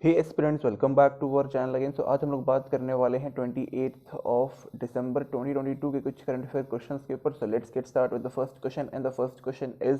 Hey aspirants, welcome back to our channel again. आज हम लोग बात करने वाले हैं 28 ऑफ दिसंबर 2022 के कुछ करंट अफेयर क्वेश्चंस के ऊपर। So let's get start with the first question and the first question is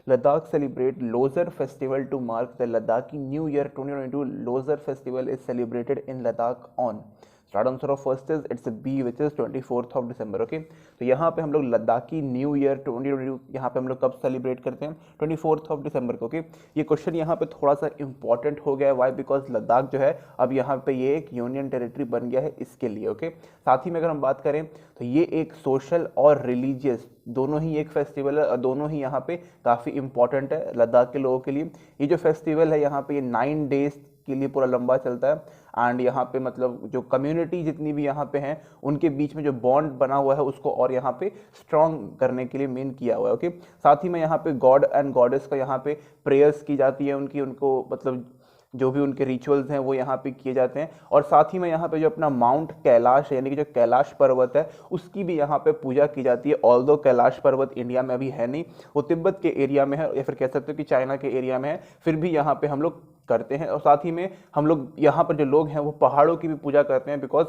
Ladakh celebrate Losar festival to mark the Ladakhi new year 2022। Losar festival is celebrated in Ladakh on. Start answer of first is it's B which is 24th of December. Okay, तो यहाँ पे हम लोग Ladakhi new year 2022 यहाँ पे हम लोग कब सेलिब्रेट करते हैं? 24th ऑफ दिसंबर को। ओके, ये क्वेश्चन यहाँ पे थोड़ा सा इंपॉर्टेंट हो गया है। वाई? बिकॉज लद्दाख जो है अब यहाँ पे ये एक यूनियन टेरिटरी बन गया है इसके लिए। ओके, साथ ही में अगर हम बात करें तो ये एक सोशल और रिलीजियस दोनों ही एक फेस्टिवल है और दोनों ही यहाँ पे काफ़ी इंपॉर्टेंट है लद्दाख के लोगों के लिए। ये जो फेस्टिवल है यहाँ पे ये 9 डेज के लिए पूरा लंबा चलता है। एंड यहाँ पे मतलब जो कम्युनिटी जितनी भी यहाँ पे हैं उनके बीच में जो बॉन्ड बना हुआ है उसको और यहाँ पे स्ट्रॉन्ग करने के लिए मेन किया हुआ है। ओके, साथ ही में यहाँ पे गॉड एंड गॉडेस का यहाँ पे प्रेयर्स की जाती है उनको मतलब जो भी उनके रिचुअल्स हैं वो यहाँ पे किए जाते हैं। और साथ ही में यहाँ पे जो अपना माउंट कैलाश है यानी कि जो कैलाश पर्वत है उसकी भी यहाँ पे पूजा की जाती है। ऑल्दो कैलाश पर्वत इंडिया में अभी है नहीं, वो तिब्बत के एरिया में है या फिर कह सकते हो कि चाइना के एरिया में है, फिर भी यहाँ पे हम लोग करते हैं। और साथ ही में हम लोग यहाँ पर जो लोग हैं वो पहाड़ों की भी पूजा करते हैं, बिकॉज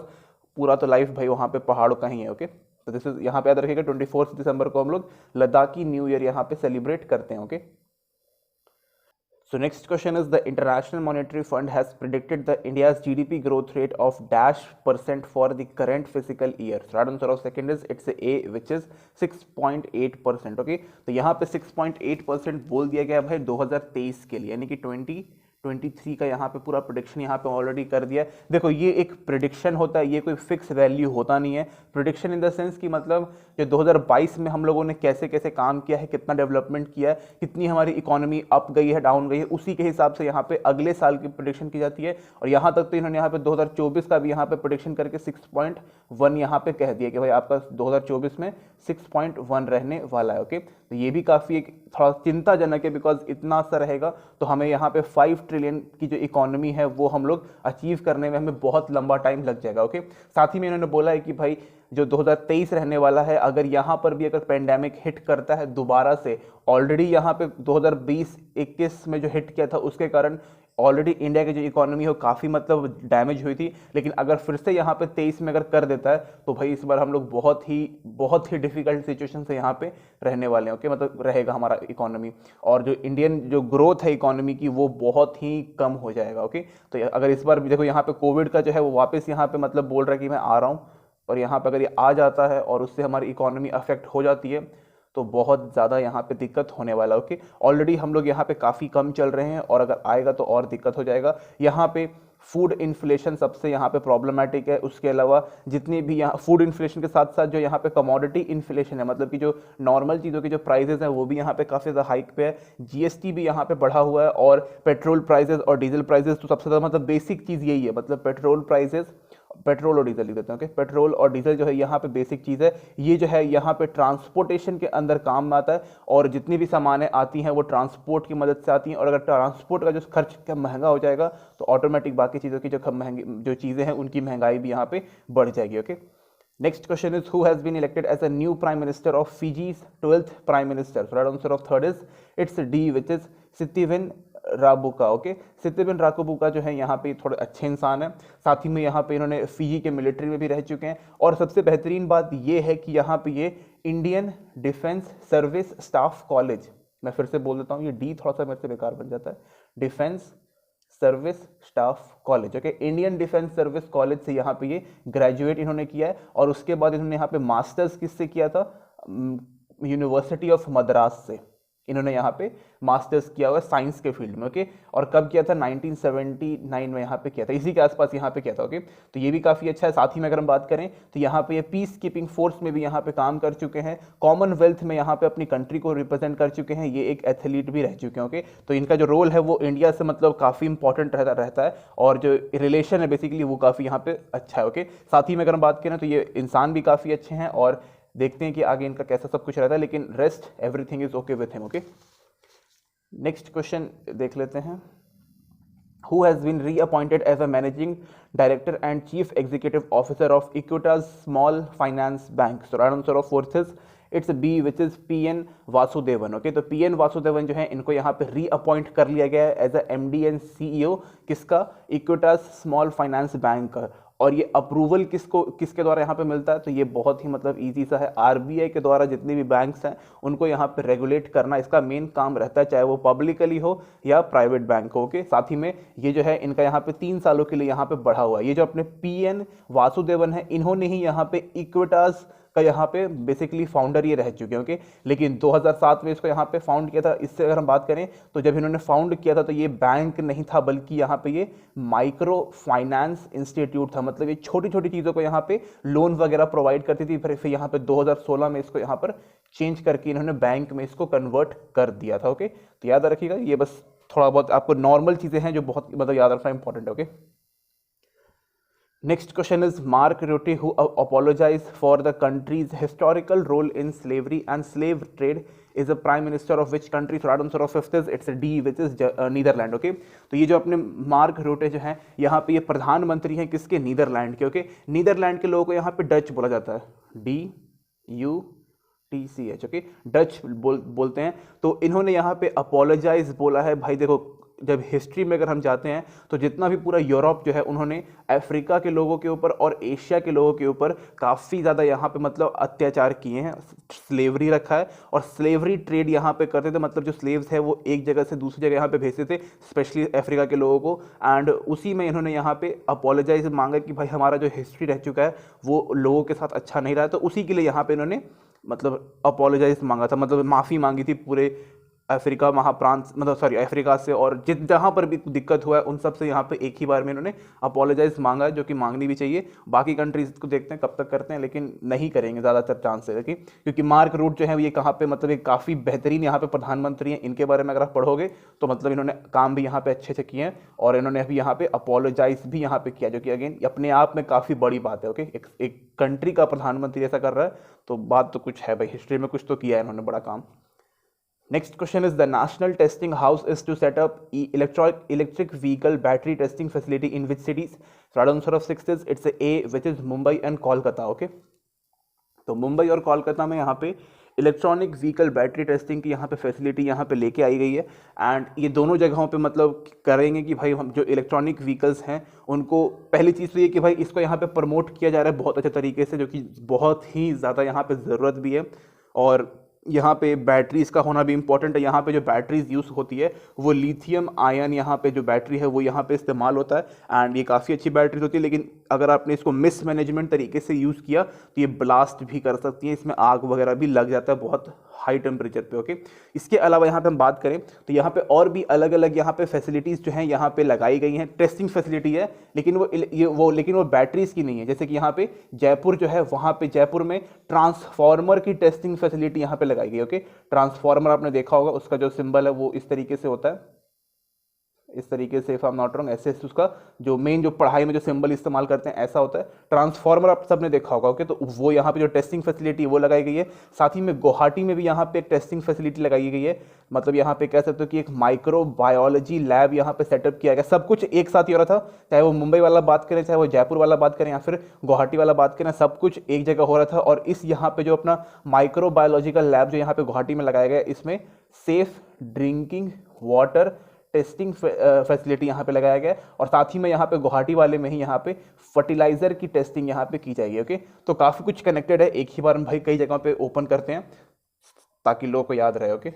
पूरा तो लाइफ भाई वहाँ पे पहाड़ों का ही है। ओके, तो दिस इज यहाँ पे याद रखिएगा 24 दिसंबर को हम लोग लद्दाखी न्यू ईयर यहाँ पे सेलिब्रेट करते हैं। Okay, so next question is the International Monetary Fund has predicted the India's GDP growth rate of -% for the current fiscal year. So right answer of second is it's a which is 6.8%. okay, तो यहाँ पे 6.8% बोल दिया गया भाई 2023 के लिए, यानी कि 2023 का यहाँ पे पूरा प्रिडिक्शन यहाँ पे ऑलरेडी कर दिया है। देखो ये एक प्रिडिक्शन होता है, ये कोई फिक्स वैल्यू होता नहीं है। प्रिडिक्शन इन द सेंस कि मतलब जो 2022 में हम लोगों ने कैसे कैसे काम किया है, कितना डेवलपमेंट किया है, कितनी हमारी इकोनॉमी अप गई है डाउन गई है, उसी के हिसाब से यहाँ पे अगले साल की प्रिडिक्शन की जाती है। और यहाँ तक तो इन्होंने यहाँ पे 2024 का भी यहाँ पे प्रिडिक्शन करके 6.1 यहाँ पे कह दिया कि भाई आपका 2024 में 6.1 रहने वाला है। ओके, तो ये भी काफ़ी एक थोड़ा चिंताजनक है, बिकॉज इतना सा रहेगा तो हमें यहाँ पे 5 ट्रिलियन की जो इकोनॉमी है वो हम लोग अचीव करने में हमें बहुत लंबा टाइम लग जाएगा। ओके, साथ ही में इन्होंने बोला है कि भाई जो 2023 रहने वाला है, अगर यहाँ पर भी अगर पेंडेमिक हिट करता है दोबारा से, ऑलरेडी यहाँ पे 2020-21 में जो हिट किया था उसके कारण ऑलरेडी इंडिया की जो इकोनॉमी है वो काफ़ी मतलब डैमेज हुई थी, लेकिन अगर फिर से यहाँ पे 23 में अगर कर देता है तो भाई इस बार हम लोग बहुत ही डिफिकल्ट सिचुएशन से यहाँ पे रहने वाले हैं। ओके, मतलब रहेगा हमारा इकोनॉमी, और जो इंडियन जो ग्रोथ है इकोनॉमी की वो बहुत ही कम हो जाएगा। ओके, तो अगर इस बार भी देखो यहाँ पे कोविड का जो है वो वापस यहाँ पे मतलब बोल रहा है कि मैं आ रहा हूँ, और यहाँ पे अगर ये आ जाता है और उससे हमारी इकोनॉमी अफेक्ट हो जाती है तो बहुत ज़्यादा यहाँ पे दिक्कत होने वाला है। ओके, ऑलरेडी हम लोग यहाँ पे काफ़ी कम चल रहे हैं और अगर आएगा तो और दिक्कत हो जाएगा। यहाँ पे फूड इन्फ्लेशन सबसे यहाँ पे प्रॉब्लमेटिक है। उसके अलावा जितनी भी यहाँ फूड इन्फ्लेशन के साथ साथ जो यहाँ पे कमोडिटी इन्फ्लेशन है, मतलब कि जो नॉर्मल चीज़ों के जो प्राइसेस हैं वो भी यहाँ पे काफ़ी ज़्यादा हाइक पे है। जीएसटी भी यहाँ पे बढ़ा हुआ है, और पेट्रोल प्राइसेस और डीजल प्राइसेस तो सबसे ज़्यादा मतलब बेसिक चीज़ यही है, मतलब पेट्रोल और डीजल लिख देते हैं। ओके, पेट्रोल और डीजल जो है यहाँ पे बेसिक चीज़ है। ये जो है यहाँ पे ट्रांसपोर्टेशन के अंदर काम में आता है, और जितनी भी सामानें आती हैं वो ट्रांसपोर्ट की मदद से आती हैं। और अगर ट्रांसपोर्ट का जो खर्च क्या महंगा हो जाएगा तो ऑटोमेटिक बाकी चीज़ों की जो महंगी जो चीज़ें हैं उनकी महंगाई भी यहाँ पे बढ़ जाएगी। Okay, next question is who has been elected as a new prime minister of Fiji's 12th prime minister. Right answer of third is it's D which is Sitiveni Rabuka. Okay, Sitiveni Rabuka जो है यहाँ पे थोड़े अच्छे इंसान हैं। साथ ही में यहाँ पे इन्होंने फिजी के मिलिट्री में भी रह चुके हैं, और सबसे बेहतरीन बात ये है कि यहाँ पे ये Indian defence service staff college, मैं फिर से बोल देता हूँ, ये डी थोड़ा सा मेरे से बेकार बन जाता है, defence service staff college. Okay, Indian defence service college से यहाँ पे ये ग्रेजुएट इन्होंने किया है, और उसके बाद इन्होंने यहाँ पे मास्टर्स किससे किया था? यूनिवर्सिटी ऑफ मद्रास से इन्होंने यहाँ पे मास्टर्स किया हुआ है साइंस के फील्ड में। ओके, और कब किया था? 1979 में यहाँ पे किया था, इसी के आसपास यहाँ पे किया था। ओके, तो ये भी काफ़ी अच्छा है। साथ ही में अगर हम बात करें तो यहाँ पे ये पीस कीपिंग फोर्स में भी यहाँ पे काम कर चुके हैं, कॉमनवेल्थ में यहाँ पे अपनी कंट्री को रिप्रेजेंट कर चुके हैं, ये एक एथलीट भी रह चुके हैं। ओके, तो इनका जो रोल है वो इंडिया से मतलब काफ़ी इंपॉर्टेंट रहता है, और जो रिलेशन है बेसिकली वो काफ़ी यहाँ पे अच्छा है। ओके, साथ ही में अगर हम बात करें तो ये इंसान भी काफ़ी अच्छे हैं, और देखते हैं कि आगे इनका कैसा सब कुछ रहता है, लेकिन rest everything is okay with him. Okay, next question देख लेते हैं। who has been reappointed as a managing director and chief executive officer of Equitas Small Finance Bank? So right answer of fourth is it's B which is PN Vasudevan. Okay, तो PN Vasudevan जो है इनको यहाँ पे reappoint कर लिया गया है as a MD and CEO किसका, इक्विटास स्मॉल फाइनेंस बैंक का। और ये अप्रूवल किसके द्वारा यहाँ पे मिलता है, तो ये बहुत ही मतलब इजी सा है, RBI के द्वारा जितने भी बैंक्स हैं उनको यहाँ पे रेगुलेट करना इसका मेन काम रहता है, चाहे वो पब्लिकली हो या प्राइवेट बैंक हो। ओके, साथ ही में ये जो है इनका यहाँ पे 3 सालों के लिए यहाँ पे बढ़ा हुआ है। ये जो अपने PN वासुदेवन है इन्होंने ही यहाँ पे इक्विटास का यहाँ पे बेसिकली फाउंडर ये रह चुके हैं। ओके, लेकिन 2007 में इसको यहाँ पे फाउंड किया था। इससे अगर हम बात करें तो जब इन्होंने फाउंड किया था तो ये बैंक नहीं था, बल्कि यहाँ पे ये माइक्रो फाइनेंस इंस्टीट्यूट था। मतलब ये छोटी छोटी चीज़ों को यहाँ पे लोन वगैरह प्रोवाइड करती थी। फिर यहाँ पे 2016 में इसको यहाँ पर चेंज करके इन्होंने बैंक में इसको कन्वर्ट कर दिया था। ओके, तो याद रखिएगा, ये बस थोड़ा बहुत आपको नॉर्मल चीज़ें हैं जो बहुत मतलब याद रखना इंपॉर्टेंट है। Okay, next question is Mark Rutte, who apologized for the country's historical role in slavery and slave trade, is the prime minister of which country? So answer of fifth is it's a D, which is Netherland. Okay, तो ये जो अपने mark रूटे जो है यहाँ पे ये प्रधानमंत्री हैं किसके, नीदरलैंड के। ओके, नीदरलैंड के लोगों को यहाँ पे डच बोला जाता है, DUTCH। ओके, डच बोलते हैं। तो इन्होंने यहाँ पे अपोलोजाइज बोला है। भाई देखो, जब हिस्ट्री में अगर हम जाते हैं तो जितना भी पूरा यूरोप जो है उन्होंने अफ्रीका के लोगों के ऊपर और एशिया के लोगों के ऊपर काफ़ी ज़्यादा यहाँ पे मतलब अत्याचार किए हैं, स्लेवरी रखा है और स्लेवरी ट्रेड यहाँ पे करते थे। मतलब जो स्लेव्स है वो एक जगह से दूसरी जगह यहाँ पे भेजते थे, स्पेशली अफ्रीका के लोगों को। एंड उसी में इन्होंने यहाँ पे अपोलोजाइज मांगा कि भाई हमारा जो हिस्ट्री रह चुका है वो लोगों के साथ अच्छा नहीं रहा, तो उसी के लिए यहाँ पे इन्होंने मतलब अपोलोजाइज मांगा था, मतलब माफ़ी मांगी थी पूरे अफ्रीका महाप्रांत, मतलब सॉरी अफ्रीका से, और जहाँ पर भी दिक्कत हुआ है उन सब से यहाँ पे एक ही बार में इन्होंने अपोलोजाइज मांगा है, जो कि मांगनी भी चाहिए। बाकी कंट्रीज को देखते हैं कब तक करते हैं, लेकिन नहीं करेंगे ज़्यादातर चांस है कि, क्योंकि मार्क रूट जो है ये कहाँ पे मतलब एक काफ़ी बेहतरीन यहाँ पे प्रधानमंत्री हैं। इनके बारे में अगर आप पढ़ोगे तो मतलब इन्होंने काम भी यहाँ पे अच्छे से किए हैं और इन्होंने अभी यहाँ पे अपोलोजाइज भी यहाँ पे किया, जो कि अगेन अपने आप में काफ़ी बड़ी बात है। ओके, एक कंट्री का प्रधानमंत्री ऐसा कर रहा है तो बात तो कुछ है भाई, हिस्ट्री में कुछ तो किया है इन्होंने बड़ा काम। Next question is the National Testing House is to set up electric vehicle battery testing facility in which cities? So answer of 6 is it's a which is Mumbai and Kolkata। Okay, तो मुंबई और कोलकाता में यहाँ पे electronic vehicle battery testing की यहाँ पे facility यहाँ पे लेके आई गई है। एंड ये दोनों जगहों पे मतलब करेंगे कि भाई हम जो इलेक्ट्रॉनिक व्हीकल्स हैं उनको, पहली चीज़ तो ये कि भाई इसको यहाँ पे प्रमोट किया जा रहा है बहुत अच्छे तरीके से, जो कि बहुत ही ज़्यादा यहाँ पे ज़रूरत भी है। और यहाँ पे बैटरीज का होना भी इंपॉर्टेंट है। यहाँ पे जो बैटरीज यूज़ होती है वो लिथियम आयन यहाँ पे जो बैटरी है वो यहाँ पे इस्तेमाल होता है। एंड ये काफ़ी अच्छी बैटरी होती है, लेकिन अगर आपने इसको मिसमैनेजमेंट तरीके से यूज़ किया तो ये ब्लास्ट भी कर सकती है, इसमें आग वगैरह भी लग जाता है बहुत हाई टेम्परेचर पे। ओके, इसके अलावा यहाँ पे हम बात करें तो यहाँ पे और भी अलग अलग यहाँ पे फैसिलिटीज़ जो हैं यहाँ पे लगाई गई हैं। टेस्टिंग फैसिलिटी है लेकिन वो बैटरीज की नहीं है। जैसे कि यहाँ पे जयपुर जो है, वहाँ पे जयपुर में ट्रांसफार्मर की टेस्टिंग फैसिलिटी यहाँ पे लगाई गई। ओके, ट्रांसफार्मर आपने देखा होगा, उसका जो सिंबल है वो इस तरीके से होता है, इस तरीके से, if I am not wrong, ऐसे उसका जो मेन जो पढ़ाई में जो सिंबल इस्तेमाल करते हैं ऐसा होता है। ट्रांसफार्मर आप सबने देखा होगा। ओके, तो वो यहाँ पे जो टेस्टिंग फैसिलिटी वो लगाई गई है। साथ ही में गुवाहाटी में भी यहाँ पे एक टेस्टिंग फैसिलिटी लगाई गई है। मतलब यहाँ पे कह सकते हो कि एक माइक्रोबायोलॉजी लैब यहाँ पे सेटअप किया गया। सब कुछ एक साथ ही हो रहा था, चाहे वो मुंबई वाला बात करें, चाहे वो जयपुर वाला बात करें या फिर गुवाहाटी वाला बात करें, सब कुछ एक जगह हो रहा था। और इस यहाँ पे जो अपना माइक्रोबायोलॉजिकल लैब जो यहाँ पे गुवाहाटी में लगाया गया, इसमें safe drinking water testing facility यहाँ पे लगाया गया है। और साथ ही में यहाँ पे गुवाहाटी वाले में ही यहाँ पे फर्टिलाइजर की टेस्टिंग यहाँ पे की जाएगी। ओके, तो काफ़ी कुछ कनेक्टेड है, एक ही बार हम भाई कई जगहों पे ओपन करते हैं ताकि लोगों को याद रहे। Okay,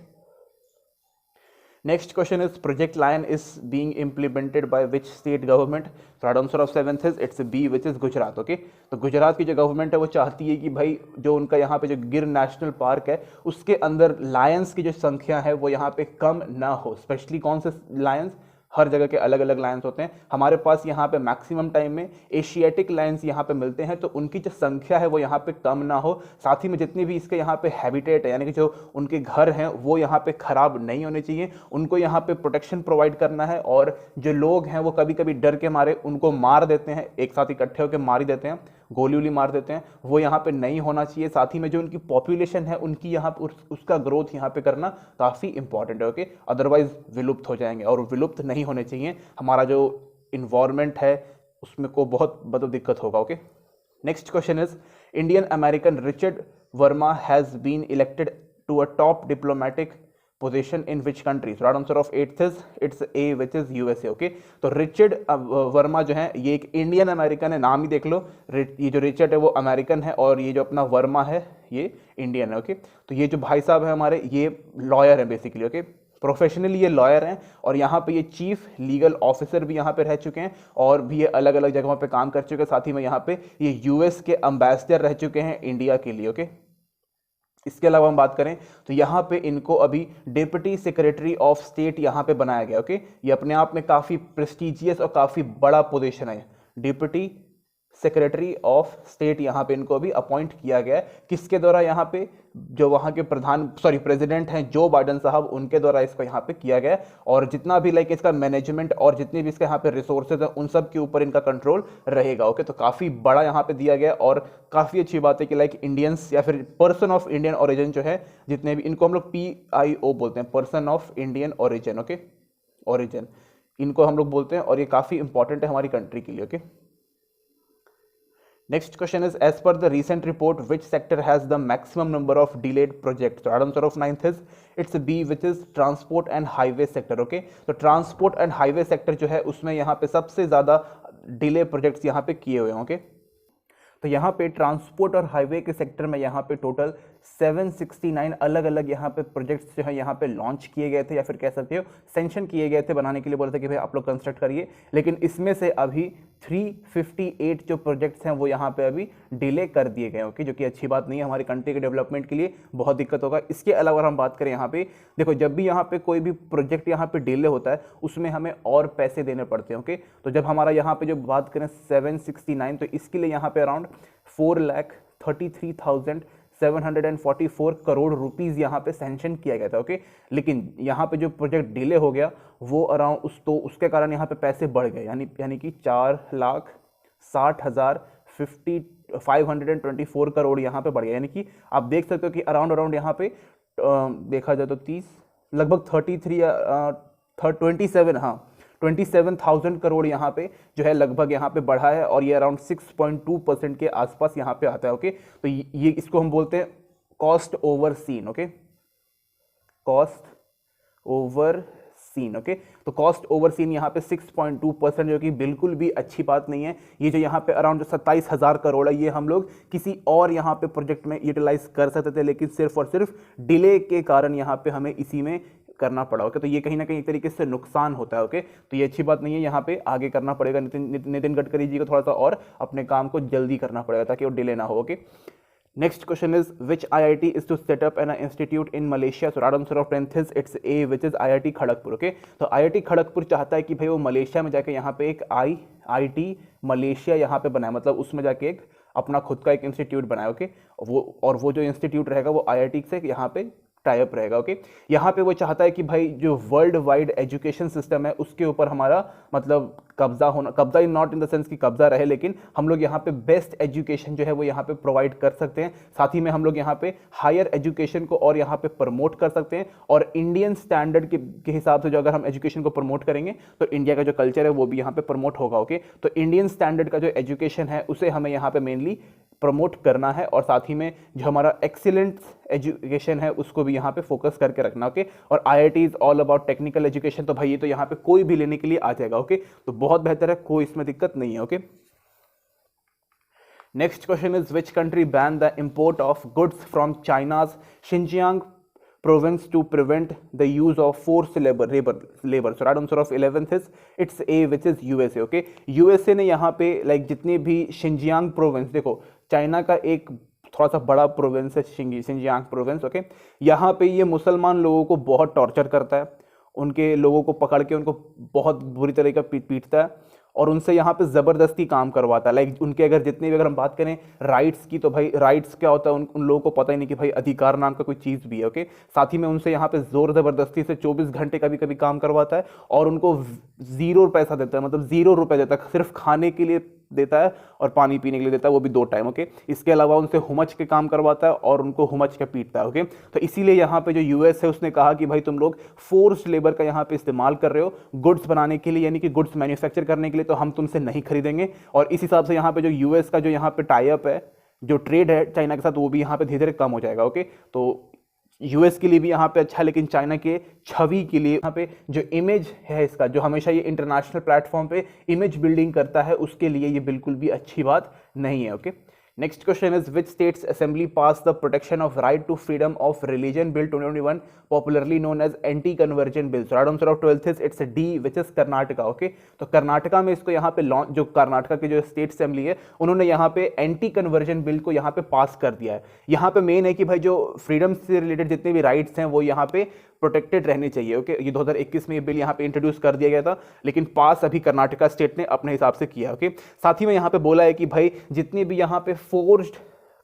next question is project lion is being implemented by which state government? तो answer of 7th is it's B which is Gujarat. Okay, तो गुजरात की जो गवर्नमेंट है वो चाहती है कि भाई जो उनका यहाँ पे जो गिर नेशनल पार्क है उसके अंदर लायंस की जो संख्या है वो यहाँ पे कम ना हो। स्पेशली कौन से लायंस, हर जगह के अलग अलग लायंस होते हैं। हमारे पास यहाँ पे मैक्सिमम टाइम में एशियाटिक लायंस यहाँ पे मिलते हैं, तो उनकी जो संख्या है वो यहाँ पे कम ना हो। साथ ही में जितने भी इसके यहाँ पे हैबिटेट है, यानी कि जो उनके घर हैं वो यहाँ पे ख़राब नहीं होने चाहिए, उनको यहाँ पे प्रोटेक्शन प्रोवाइड करना है। और जो लोग हैं वो कभी कभी डर के मारे उनको मार देते हैं, एक साथ इकट्ठे होकर मार ही देते हैं, गोली उली मार देते हैं, वो यहाँ पे नहीं होना चाहिए। साथ ही में जो उनकी पॉपुलेशन है उनकी यहाँ पर उसका ग्रोथ यहाँ पे करना काफ़ी इंपॉर्टेंट है। ओके, अदरवाइज विलुप्त हो जाएंगे और विलुप्त नहीं होने चाहिए। हमारा जो इन्वायरमेंट है उसमें को बहुत दिक्कत होगा। Okay, next question is Indian American Richard Verma has been elected to a top diplomatic position in which country? Right answer of 8th is it's A which is USA. Okay, तो रिचर्ड वर्मा जो है ये एक इंडियन अमेरिकन है, नाम ही देख लो, ये जो रिचर्ड है वो अमेरिकन है और ये जो अपना वर्मा है ये इंडियन है। ओके, तो ये जो भाई साहब है हमारे ये लॉयर है बेसिकली। ओके, प्रोफेशनली ये लॉयर हैं और यहाँ पे ये चीफ लीगल ऑफिसर भी यहाँ पे रह चुके हैं और भी ये अलग अलग जगहों पे काम कर चुके हैं। साथ ही में यहाँ पे ये यूएस के एम्बेसडर रह चुके हैं इंडिया के लिए। ओके, इसके अलावा हम बात करें तो यहाँ पे इनको अभी डिप्टी सेक्रेटरी ऑफ स्टेट यहाँ पे बनाया गया। ओके, ये अपने आप में काफ़ी प्रेस्टिजियस और काफ़ी बड़ा पोजीशन है। डिप्टी सेक्रेटरी ऑफ स्टेट यहाँ पे इनको अभी अपॉइंट किया गया है। किसके द्वारा? यहाँ पे जो वहाँ के प्रेसिडेंट हैं जो बाइडन साहब, उनके द्वारा इसको यहाँ पे किया गया है। और जितना भी लाइक इसका मैनेजमेंट और जितने भी इसके यहाँ पे रिसोर्सेज हैं उन सब के ऊपर इनका कंट्रोल रहेगा। ओके, तो काफ़ी बड़ा यहाँ पे दिया गया और काफ़ी अच्छी बात है कि लाइक इंडियंस या फिर पर्सन ऑफ इंडियन ओरिजिन जो है जितने भी, इनको हम लोग PIO बोलते हैं, person of Indian origin. Okay, origin इनको हम लोग बोलते हैं और ये काफ़ी इंपॉर्टेंट है हमारी कंट्री के लिए। Okay, next question is, as per the recent report, which sector has the maximum number of delayed projects? So answer of 9th is it's B, which is transport and highway sector. Okay, तो transport and highway sector जो है उसमें यहाँ पे सबसे ज़्यादा delay projects यहाँ पे किए हुए हैं। ओके, तो यहाँ पे ट्रांसपोर्ट और हाईवे के सेक्टर में यहाँ पे टोटल 769 अलग अलग यहाँ पे प्रोजेक्ट्स जो है यहाँ पे लॉन्च किए गए थे या फिर कह सकते हो सेंक्शन किए गए थे, बनाने के लिए बोले थे कि भाई आप लोग कंस्ट्रक्ट करिए। लेकिन इसमें से अभी 358 जो प्रोजेक्ट्स हैं वो यहाँ पे अभी डिले कर दिए गए। ओके, जो कि अच्छी बात नहीं है, हमारी कंट्री के डेवलपमेंट के लिए बहुत दिक्कत होगा। इसके अलावा अगर हम बात करें यहाँ पे देखो, जब भी यहाँ पे कोई भी प्रोजेक्ट यहाँ पे डिले होता है उसमें हमें और पैसे देने पड़ते हैं। ओके, तो जब हमारा यहाँ पे जो बात करें 769, तो इसके लिए यहाँ पे अराउंड 4,33,744 करोड़ रुपीस यहाँ पे सैंक्शन किया गया था। ओके, लेकिन यहाँ पे जो प्रोजेक्ट डिले हो गया वो अराउंड उसके कारण यहाँ पे पैसे बढ़ गए, यानी कि 4,60,524 करोड़ यहाँ पे बढ़ गया। यानी कि आप देख सकते हो कि अराउंड यहाँ पे देखा जाए तो 30 लगभग 27,000 करोड़ यहाँ पे जो है लगभग यहाँ पे बढ़ा है और ये अराउंड 6.2% के आसपास यहाँ पे आता है। ओके, तो ये इसको हम बोलते हैं cost over seen. Okay, cost over seen. Okay, तो कॉस्ट ओवर सीन यहाँ पे 6.2%, जो कि बिल्कुल भी अच्छी बात नहीं है। ये जो यहाँ पे अराउंड 27,000 करोड़ है ये हम लोग किसी और यहाँ पे प्रोजेक्ट में यूटिलाइज कर सकते थे, लेकिन सिर्फ और सिर्फ डिले के कारण यहाँ पे हमें इसी में करना पड़ा। ओके, तो ये कहीं ना कहीं एक तरीके से नुकसान होता है। ओके, तो ये अच्छी बात नहीं है, यहाँ पे आगे करना पड़ेगा। नितिन गडकरी जी को थोड़ा सा और अपने काम को जल्दी करना पड़ेगा ताकि वो डिले ना हो। Okay, next question is which IIT is to set up an institute in Malaysia? So right answer of 10th is it's A, which is IIT Kharagpur. Okay, तो IIT खड़गपुर चाहता है कि भाई वो मलेशिया में जाके यहाँ पे एक IIT मलेशिया यहाँ पे बनाए, मतलब उसमें जाके एक अपना खुद का एक इंस्टीट्यूट बनाए। ओके, वो जो इंस्टीट्यूट रहेगा वो IIT से यहाँ पे टाइप रहेगा। ओके, यहाँ पे वो चाहता है कि भाई जो वर्ल्ड वाइड एजुकेशन सिस्टम है उसके ऊपर हमारा मतलब कब्जा in not in the sense कि कब्जा रहे, लेकिन हम लोग यहाँ पे बेस्ट एजुकेशन जो है वो यहाँ पे प्रोवाइड कर सकते हैं। साथ ही में हम लोग यहाँ पे हायर एजुकेशन को और यहाँ पे प्रमोट कर सकते हैं और इंडियन स्टैंडर्ड के हिसाब से जो अगर हम एजुकेशन को प्रमोट करेंगे तो इंडिया का जो कल्चर है वो भी यहाँ पे प्रमोट होगा। ओके, तो इंडियन स्टैंडर्ड का जो एजुकेशन है उसे हमें यहाँ पे मेनली प्रमोट करना है और साथ ही में जो हमारा एक्सीलेंट एजुकेशन है उसको भी यहाँ पे फोकस करके रखना। ओके, और IIT is all about technical education, तो भाई ये तो यहाँ पे कोई भी लेने के लिए आ जाएगा। ओके, तो बहुत बेहतर है, कोई इसमें दिक्कत नहीं है। Okay, next question is which country ban the import of goods from China's Xinjiang province to prevent the use of forced labor. So right answer of 11th is it's A, which is USA. Okay, USA ने यहाँ पे like जितने भी Xinjiang province, देखो China का एक थोड़ा सा बड़ा प्रोविंस है शिनजियांग प्रोविंस। ओके, यहाँ पे ये मुसलमान लोगों को बहुत टॉर्चर करता है, उनके लोगों को पकड़ के उनको बहुत बुरी तरीके पीटता है और उनसे यहाँ पे ज़बरदस्ती काम करवाता है। लाइक उनके अगर हम बात करें राइट्स की, तो भाई राइट्स क्या होता है उन लोगों को पता ही नहीं कि भाई अधिकार नाम का कोई चीज़ भी है। ओके, साथ ही में उनसे यहाँ पे ज़ोर ज़बरदस्ती से 24 घंटे कभी कभी काम करवाता है और उनको 0 पैसा देता है, मतलब 0 रुपये देता है, सिर्फ खाने के लिए देता है और पानी पीने के लिए देता है, वो भी 2 टाइम। ओके, इसके अलावा उनसे हुमच के काम करवाता है और उनको हुमच के पीटता है। ओके, तो इसीलिए यहाँ पे जो US है उसने कहा कि भाई तुम लोग फोर्स्ड लेबर का यहाँ पे इस्तेमाल कर रहे हो गुड्स बनाने के लिए, यानी कि गुड्स मैन्युफैक्चर करने के लिए, तो हम तुमसे नहीं खरीदेंगे। और इस हिसाब से यहाँ पे जो US का जो यहाँ पे टाई अप है जो ट्रेड है चाइना के साथ वो भी यहाँ पे धीरे धीरे कम हो जाएगा। ओके, तो यूएस के लिए भी यहाँ पे अच्छा है, लेकिन चाइना के छवि के लिए यहाँ पे जो इमेज है इसका, जो हमेशा ये इंटरनेशनल प्लेटफॉर्म पे इमेज बिल्डिंग करता है, उसके लिए ये बिल्कुल भी अच्छी बात नहीं है। Okay, next question is which states assembly passed the protection of right to freedom of religion bill 2021, popularly known as anti conversion bill? So right answer of 12th is it's a D, which is Karnataka. Okay, तो कर्नाटका में इसको यहाँ पे launch, जो कर्नाटका के जो state assembly है उन्होंने यहाँ पे एंटी कन्वर्जन बिल को यहाँ पे पास कर दिया है। यहाँ पे मेन है कि भाई जो फ्रीडम से रिलेटेड जितने भी राइट्स हैं वो यहाँ पे प्रोटेक्टेड रहनी चाहिए। ओके, ये 2021 में ये बिल यहाँ पे इंट्रोड्यूस कर दिया गया था, लेकिन पास अभी कर्नाटका स्टेट ने अपने हिसाब से किया। ओके, साथ ही में यहाँ पे बोला है कि भाई जितने भी यहाँ पे फोर्स्ड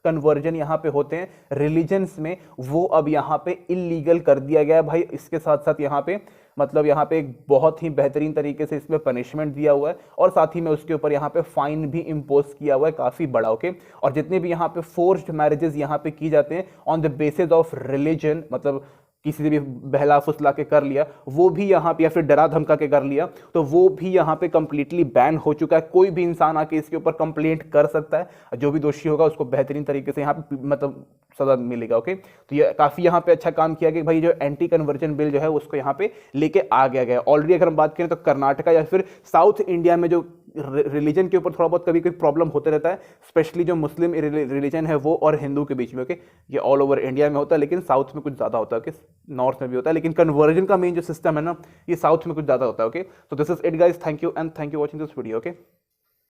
कन्वर्जन यहाँ पे होते हैं रिलीजन्स में, वो अब यहाँ पे इलीगल कर दिया गया है भाई। इसके साथ साथ यहाँ पे मतलब यहाँ पे एक बहुत ही बेहतरीन तरीके से इसमें पनिशमेंट दिया हुआ है, और साथ ही में उसके ऊपर यहाँ पे फाइन भी इम्पोज किया हुआ है काफ़ी बड़ा। ओके, और जितने भी यहाँ पे फोर्स्ड मैरिजेस यहाँ पे की जाते हैं on the basis of religion, मतलब किसी से भी बहला फुसला के कर लिया, वो भी यहाँ पे, या फिर डरा धमका के कर लिया, तो वो भी यहाँ पे कंप्लीटली बैन हो चुका है। कोई भी इंसान आके इसके ऊपर कंप्लेंट कर सकता है, जो भी दोषी होगा उसको बेहतरीन तरीके से यहाँ पे मतलब सजा मिलेगा। ओके, तो ये काफ़ी यहाँ पे अच्छा काम किया कि भाई जो एंटी कन्वर्जन बिल जो है उसको यहाँ पे लेके आ गया गया। ऑलरेडी अगर हम बात करें तो कर्नाटका या फिर साउथ इंडिया में जो रिलीजन के ऊपर थोड़ा बहुत कभी कोई प्रॉब्लम होते रहता है, स्पेशली जो मुस्लिम रिलीजन है वो और हिंदू के बीच में। ओके, ये ऑल ओवर इंडिया में होता है, लेकिन साउथ में कुछ ज़्यादा होता है। ओके, नॉर्थ में भी होता है, लेकिन कन्वर्जन का मेन जो सिस्टम है ना, ये साउथ में कुछ ज़्यादा होता है। ओके, तो this is it guys, thank you and thank you watching this video. Okay.